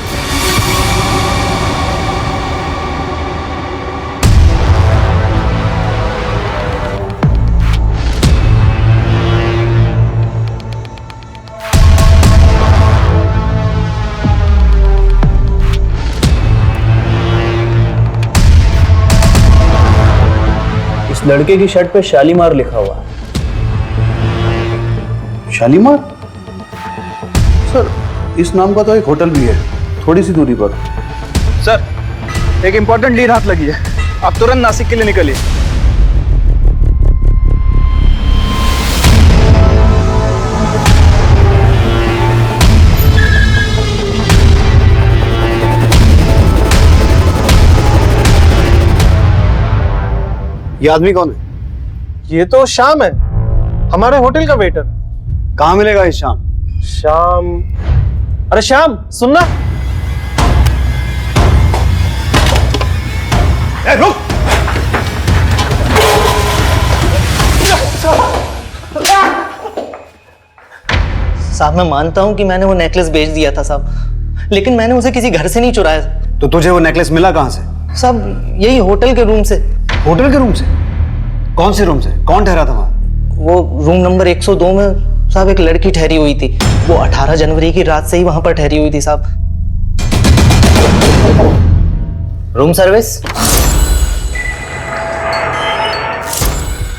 इस लड़के की शर्ट पे शालीमार लिखा हुआ है। शालीमार? सर इस नाम का तो एक होटल भी है थोड़ी सी दूरी पर। सर एक इंपॉर्टेंट लीड हाथ लगी है, आप तुरंत नासिक के लिए निकलिए। ये आदमी कौन है? ये तो श्याम है, हमारे होटल का वेटर। कहाँ मिलेगा ये श्याम? श्याम, अरे श्याम सुनना। रुक। साहब मैं मानता हूं कि मैंने वो नेकलेस बेच दिया था साहब, लेकिन मैंने उसे किसी घर से नहीं चुराया। तो तुझे वो नेकलेस मिला कहाँ से? साहब यही होटल के रूम से। होटल के रूम से? कौन से रूम से? कौन ठहरा था वहां? वो रूम नंबर 102 में साहब एक लड़की ठहरी हुई थी। वो 18 जनवरी की रात से ही वहां पर ठहरी हुई थी साहब। Room service?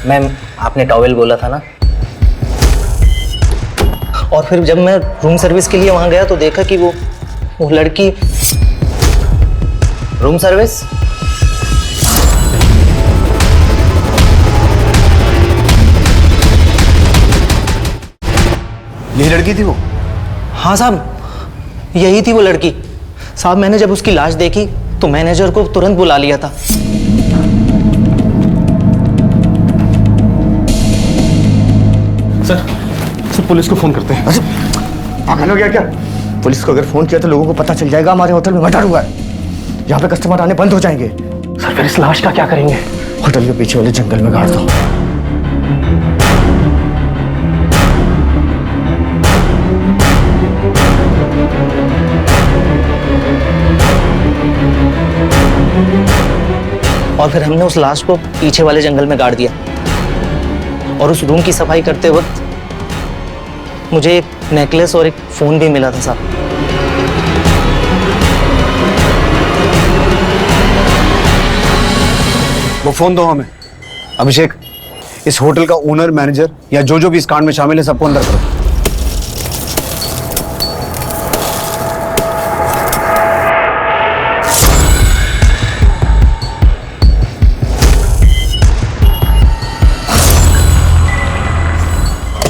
मैम आपने टॉवेल बोला था ना। और फिर जब मैं रूम सर्विस के लिए वहां गया तो देखा कि वो लड़की। Room service? यही लड़की थी वो? हाँ साहब यही थी वो लड़की। साहब मैंने जब उसकी लाश देखी तो मैनेजर को तुरंत बुला लिया था। सर पुलिस को फोन करते हैं। पागल हो गया क्या? पुलिस को अगर फोन किया तो लोगों को पता चल जाएगा हमारे होटल में मर्डर हुआ है, यहाँ पे कस्टमर आने बंद हो जाएंगे। सर फिर इस लाश का क्या करेंगे? होटल के पीछे वाले जंगल में गाड़ दो। और फिर हमने उस लाश को पीछे वाले जंगल में गाड़ दिया। और उस रूम की सफाई करते वक्त मुझे एक नेकलेस और एक फोन भी मिला था साहब। वो फोन दो हमें। अभिषेक, इस होटल का ओनर, मैनेजर या जो भी इस कांड में शामिल है सबको अंदर करो।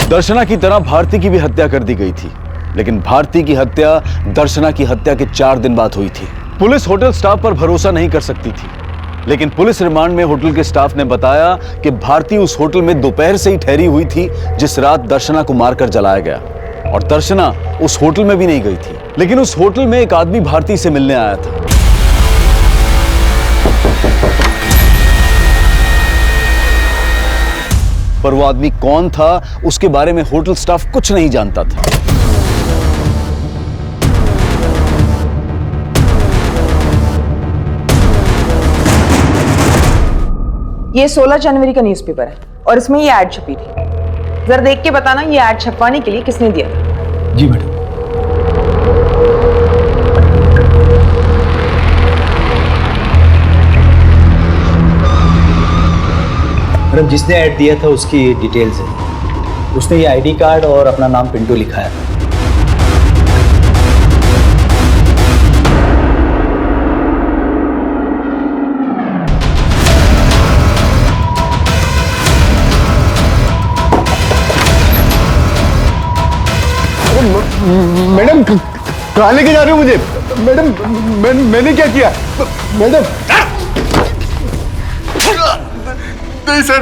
दर्शना की तरह भारती की भी हत्या कर दी गई थी, लेकिन भारती की हत्या दर्शना की हत्या के 4 दिन बाद हुई थी। पुलिस होटल स्टाफ पर भरोसा नहीं कर सकती थी, लेकिन पुलिस रिमांड में होटल के स्टाफ ने बताया कि भारती उस होटल में दोपहर से ही ठहरी हुई थी जिस रात दर्शना को मारकर जलाया गया, और दर्शना उस होटल में भी नहीं गई थी। लेकिन उस होटल में एक आदमी भारती से मिलने आया था। पर वो आदमी कौन था उसके बारे में होटल स्टाफ कुछ नहीं जानता था। ये 16 जनवरी का न्यूज़पेपर है और इसमें ये ऐड छपी थी। जरा देख के बताना ये ऐड छपवाने के लिए किसने दिया था। जी मैडम। मैडम जिसने ऐड दिया था उसकी डिटेल्स है। उसने ये आईडी कार्ड और अपना नाम पिंटू लिखा है। मैडम कहाँ लेके जा रहे हो मुझे? मैडम मैंने क्या किया? मैडम नहीं सर,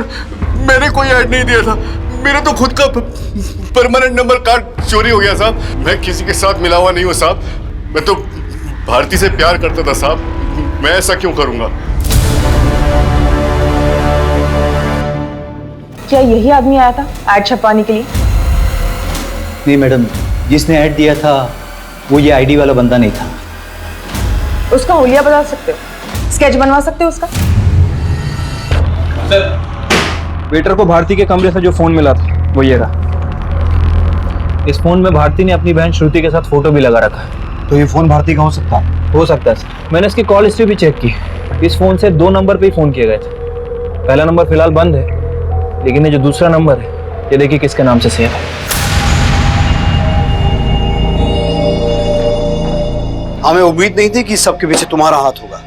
मैंने कोई ऐड नहीं दिया था। मेरा तो खुद का परमानेंट नंबर कार्ड चोरी हो गया साहब। मैं किसी के साथ मिला हुआ नहीं हूँ साहब। मैं तो भारती से प्यार करता था साहब। मैं ऐसा क्यों करूंगा? क्या यही आदमी आया था ऐड छपवाने के लिए? नहीं मैडम, जिसने ऐड दिया था वो ये आईडी वाला बंदा नहीं था। उसका हुलिया बता सकते हो? स्केच बनवा सकते हो उसका? सर, वेटर को भारती के कमरे से जो फोन मिला था वो ये रहा। इस फोन में भारती ने अपनी बहन श्रुति के साथ फोटो भी लगा रखा है। तो ये फोन भारती का हो सकता है? हो सकता है सर। मैंने इसकी कॉल हिस्ट्री भी चेक की। इस फोन से 2 नंबर पे ही फोन किए गए थे। पहला नंबर फिलहाल बंद है, लेकिन ये जो दूसरा नंबर है ये देखिए किसके नाम से सेव है। हमें उम्मीद नहीं थी कि सबके पीछे तुम्हारा हाथ होगा।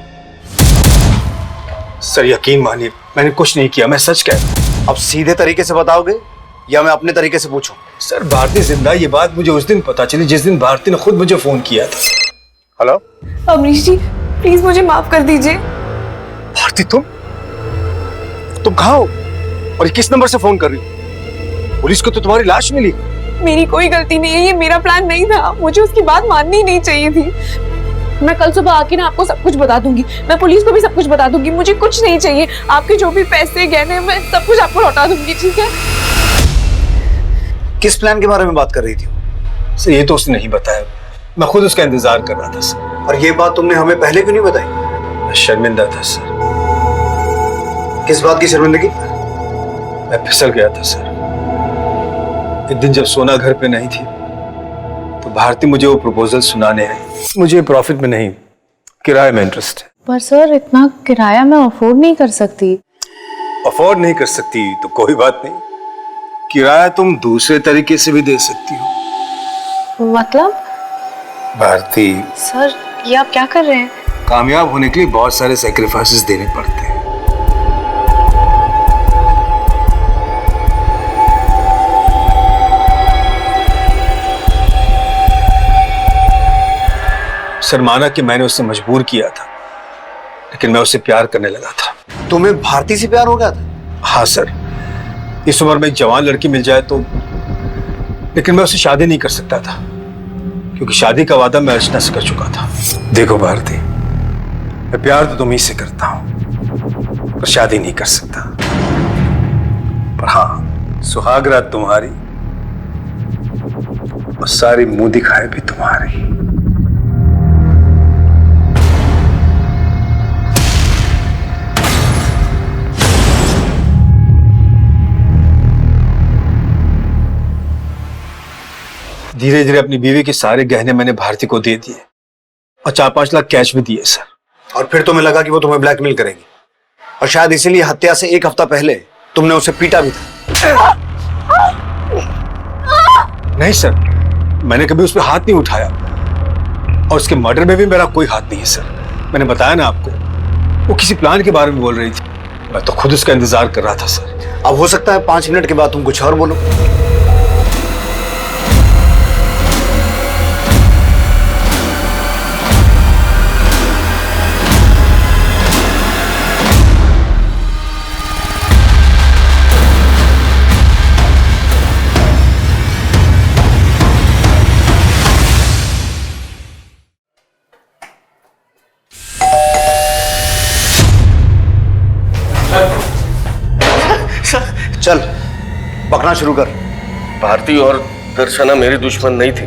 सर यकीन मानिए, मैंने कुछ नहीं किया, मैं सच कह रहा हूं। अब सीधे तरीके से बताओगे या मैं अपने तरीके से पूछूं? सर भारती जिंदा, ये बात मुझे उस दिन पता चली जिस दिन भारती ने खुद मुझे फोन किया था। हेलो अमरीश जी, प्लीज मुझे माफ कर दीजिए। भारती, तुम कहाँ हो और ये किस नंबर से फोन कर रही हो? पुलिस को तो तुम्हारी लाश मिली। मेरी कोई गलती नहीं है, ये मेरा प्लान नहीं था। मुझे उसकी बात माननी ही नहीं चाहिए थी। मैं कल सुबह आके ना आपको सब कुछ बता दूंगी। मैं पुलिस को भी सब कुछ बता दूंगी। मुझे कुछ नहीं चाहिए। आपके जो भी पैसे गहने, मैं सब कुछ आपको लौटा दूंगी, ठीक है? किस प्लान के बारे में बात कर रही थी? सर ये तो उसने नहीं बताया, मैं खुद उसका इंतजार कर रहा था सर। और ये बात तुमने हमें पहले क्यों नहीं बताई? मैं शर्मिंदा था सर। किस बात की शर्मिंदगी? मैं फिसल गया था सर। एक दिन जब सोना घर पे नहीं थी तो भारती मुझे वो प्रपोजल सुनाने आई। मुझे प्रॉफिट में नहीं, किराए में इंटरेस्ट है। पर सर इतना किराया मैं अफोर्ड नहीं कर सकती। अफोर्ड नहीं कर सकती तो कोई बात नहीं, किराया तुम दूसरे तरीके से भी दे सकती हो। मतलब? भारती सर ये आप क्या कर रहे हैं? कामयाब होने के लिए बहुत सारे सैक्रिफाइसेस देने पड़ते हैं। सर माना कि मैंने उससे मजबूर किया था, लेकिन मैं उससे प्यार करने लगा था। तुम्हें भारती से प्यार हो गया था? हाँ सर, इस उम्र में एक जवान लड़की मिल जाए तो, लेकिन मैं उससे शादी नहीं कर सकता था क्योंकि शादी का वादा मैं अर्चना से कर चुका था। देखो भारती, मैं प्यार तो तुम्हीं से करता हूं पर शादी नहीं कर सकता। पर हाँ, सुहागरात तुम्हारी और सारी मुंह दिखाए भी तुम्हारी। धीरे धीरे अपनी बीवी के सारे गहने मैंने भारती को दे दिए और 4-5 लाख कैश भी दिए सर। और फिर तुम्हें लगा कि वो तुम्हें ब्लैकमेल करेगी और शायद इसीलिए हत्या से 1 हफ्ता पहले तुमने उसे पीटा भी था। नहीं सर, मैंने कभी उस पर हाथ नहीं उठाया और उसके मर्डर में भी मेरा कोई हाथ नहीं है सर। मैंने बताया ना आपको, वो किसी प्लान के बारे में बोल रही थी, मैं तो खुद उसका इंतजार कर रहा था सर। अब हो सकता है 5 मिनट के बाद तुम कुछ और बोलो। चल पकना शुरू कर। भारती और दर्शना मेरी दुश्मन नहीं थी।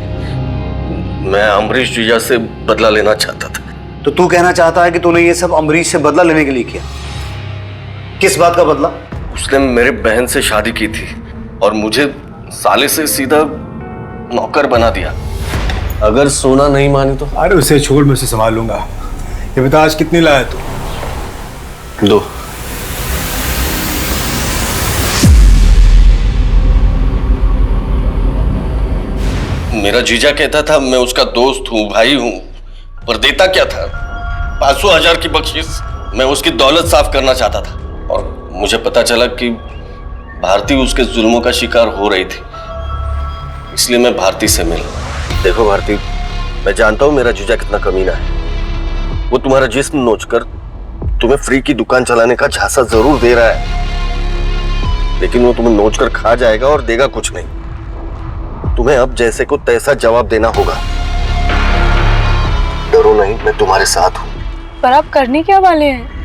मैं अमरीश जीजा से बदला लेना चाहता था। तो तू कहना चाहता है कि तूने ये सब अमरीश से बदला लेने के लिए किया? किस बात का बदला? उसने मेरे बहन से शादी की थी और मुझे साले से सीधा नौकर बना दिया। अगर सोना नहीं मानी तो? अरे उसे छोड़, मैं उसे संभाल लूंगा। ये बता आज कितनी लाया तू? 2। मेरा जीजा कहता था मैं उसका दोस्त हूँ, भाई हूँ, पर देता क्या था? 500,000 की बख्शिश। मैं उसकी दौलत साफ करना चाहता था और मुझे पता चला कि भारती उसके जुल्मों का शिकार हो रही थी, इसलिए मैं भारती से मिला। देखो भारती, मैं जानता हूँ मेरा जीजा कितना कमीना है। वो तुम्हारा जिस्म नोचकर तुम्हें फ्री की दुकान चलाने का झांसा जरूर दे रहा है, लेकिन वो तुम्हें नोच कर खा जाएगा और देगा कुछ नहीं। तुम्हें अब जैसे को तैसा जवाब देना होगा। डरो नहीं, मैं तुम्हारे साथ हूँ। पर आप करने क्या वाले हैं?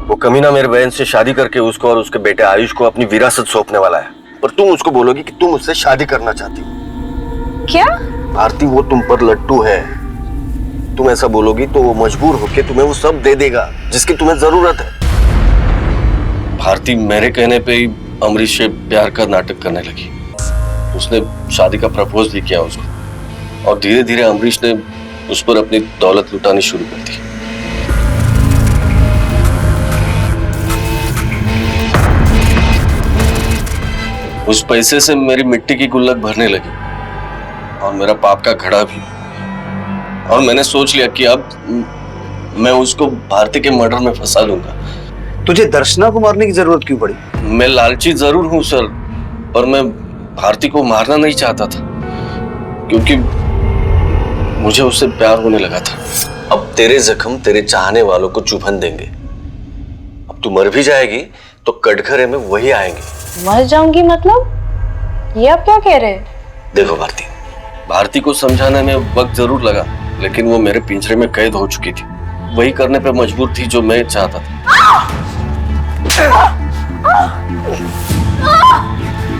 वो कमीना मेरे बहन से शादी करके उसको और उसके बेटे आयुष को अपनी विरासत सौंपने वाला है। पर तुम उसको बोलोगी कि तुम उससे शादी करना चाहती हो। क्या? भारती, वो तुम पर लट्टू है। तुम ऐसा बोलोगी तो वो मजबूर होकर तुम्हें वो सब दे देगा जिसकी तुम्हें जरूरत है। भारती मेरे कहने पे ही अमरीश से प्यार का नाटक करने लगी। उसने शादी का प्रपोज भी किया उसको, और धीरे धीरे अमरीश ने उस पर अपनी दौलत लुटानी शुरू कर दी। उस पैसे से मेरी मिट्टी की गुल्लक भरने लगी और मेरा पाप का घड़ा भी। और मैंने सोच लिया कि अब मैं उसको भारती के मर्डर में फंसा लूंगा। तुझे दर्शना को मारने की जरूरत क्यों पड़ी? मैं लालची जरूर हूं सर, पर मैं भारती को मारना नहीं चाहता था क्योंकि मुझे उससे प्यार होने लगा था। अब तेरे जख्म तेरे चाहने वालों को चुभन देंगे। अब तू मर भी जाएगी तो कटघरे में वही आएंगे। मर जाऊंगी मतलब? ये आप क्या कह रहे हैं? देखो भारती, भारती को समझाने में वक्त जरूर लगा, लेकिन वो मेरे पिंजरे में कैद हो चुकी थी। वही करने पे मजबूर थी जो मैं चाहता था।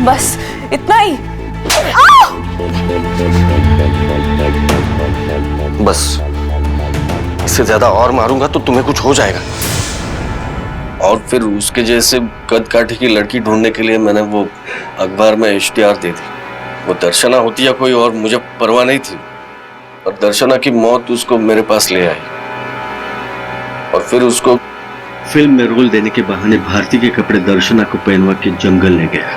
बस इतना ही? बस इससे ज्यादा और मारूंगा तो तुम्हें कुछ हो जाएगा। और फिर उसके जैसे कद काठी की लड़की ढूंढने के लिए मैंने वो अखबार में इश्तिहार दे दी। वो दर्शना होती या कोई और मुझे परवाह नहीं थी, और दर्शना की मौत उसको मेरे पास ले आई। और फिर उसको फिल्म में रोल देने के बहाने भारती के कपड़े दर्शना को पहनवा के जंगल ले गया।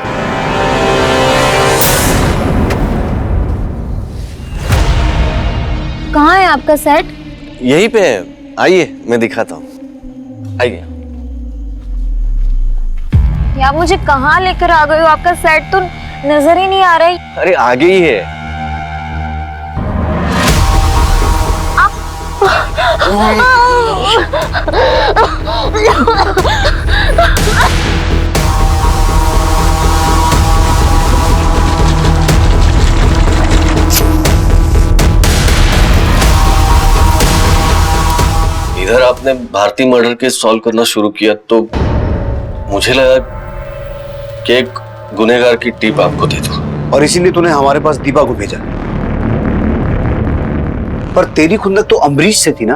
कहाँ है आपका सेट? यहीं पे है, आइए मैं दिखाता हूँ। आइए। आप मुझे कहाँ लेकर आ गए हो? आपका सेट तो नजर ही नहीं आ रहा है। अरे आगे ही है। इधर आपने भारती मर्डर केस सॉल्व करना शुरू किया तो मुझे लगा कि एक गुनहगार की टिप आपको दे दूं। और इसीलिए तूने हमारे पास दीपा को भेजा। पर तेरी खुंदक तो अमरीश से थी ना,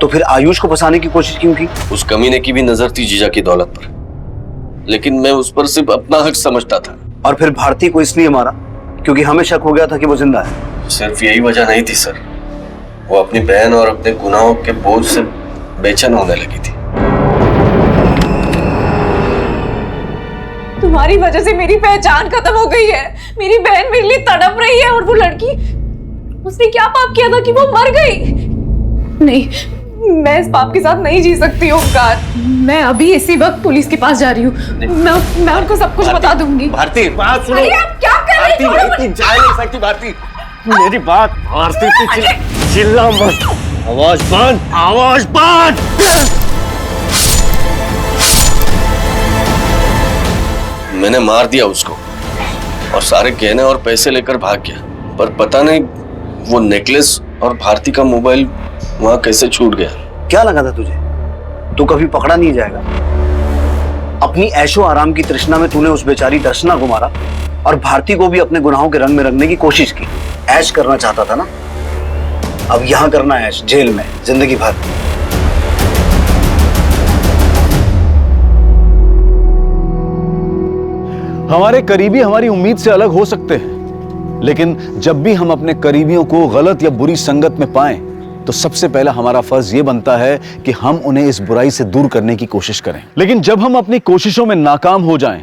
तो फिर आयुष को फंसाने की कोशिश क्यों की? उस कमीने की भी नजर थी जीजा की दौलत पर, लेकिन मैं उस पर सिर्फ अपना हक समझता था। और फिर भारती को इसलिए मारा क्योंकि हमें शक हो गया था कि वो जिंदा है। सिर्फ यही वजह नहीं थी सर, वो अपनी बहन और अपने गुनाहों के बोझ से बेचैन होने लगी थी। तुम्हारी वजह से मेरी पहचान खत्म हो गई है। मेरी बहन मेरे लिए तड़प रही है, और वो लड़की, उसने क्या पाप किया था कि वो मर गई? नहीं, मैं इस पाप के साथ नहीं जी सकती ओमकार। मैं अभी इसी वक्त पुलिस के पास जा रही हूँ। मैं उनको सब कुछ बता दूंगी। भारती, बात सुनो। अरे आप क्या कर रही हो? भारती, जा नहीं सकती भारती। मेरी बात भारती, चिल्ला मत। आवाज बंद, आवाज बंद। मैंने मार दिया उसको और सारे गहने और पैसे लेकर भाग गया, पर पता नहीं वो नेकलेस और भारती का मोबाइल वहां कैसे छूट गया। क्या लगा था तुझे तू कभी पकड़ा नहीं जाएगा? अपनी ऐशो आराम की तृष्णा में तूने उस बेचारी दर्शना को मारा और भारती को भी अपने गुनाहों के रंग में रंगने की कोशिश की। ऐश करना चाहता था ना, अब यहां करना ऐश जेल में जिंदगी भर। हमारे करीबी हमारी उम्मीद से अलग हो सकते हैं, लेकिन जब भी हम अपने करीबियों को गलत या बुरी संगत में पाएं, तो सबसे पहला हमारा फर्ज यह बनता है कि हम उन्हें इस बुराई से दूर करने की कोशिश करें। लेकिन जब हम अपनी कोशिशों में नाकाम हो जाएं,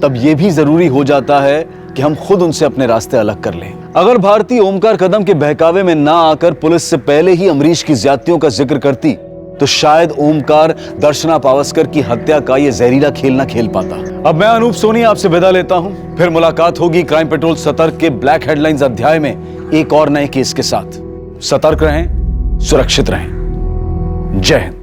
तब यह भी जरूरी हो जाता है कि हम खुद उनसे अपने रास्ते अलग कर लें। अगर भारती ओमकार कदम के बहकावे में ना आकर पुलिस से पहले ही अमरीश की ज्यादतियों का जिक्र करती, तो शायद ओमकार दर्शना पावस्कर की हत्या का यह जहरीला खेल ना खेल पाता। अब मैं अनूप सोनी आपसे विदा लेता हूं। फिर मुलाकात होगी क्राइम पेट्रोल सतर्क के ब्लैक हेडलाइंस अध्याय में एक और नए केस के साथ। सतर्क रहें, सुरक्षित रहें। जय हिंद।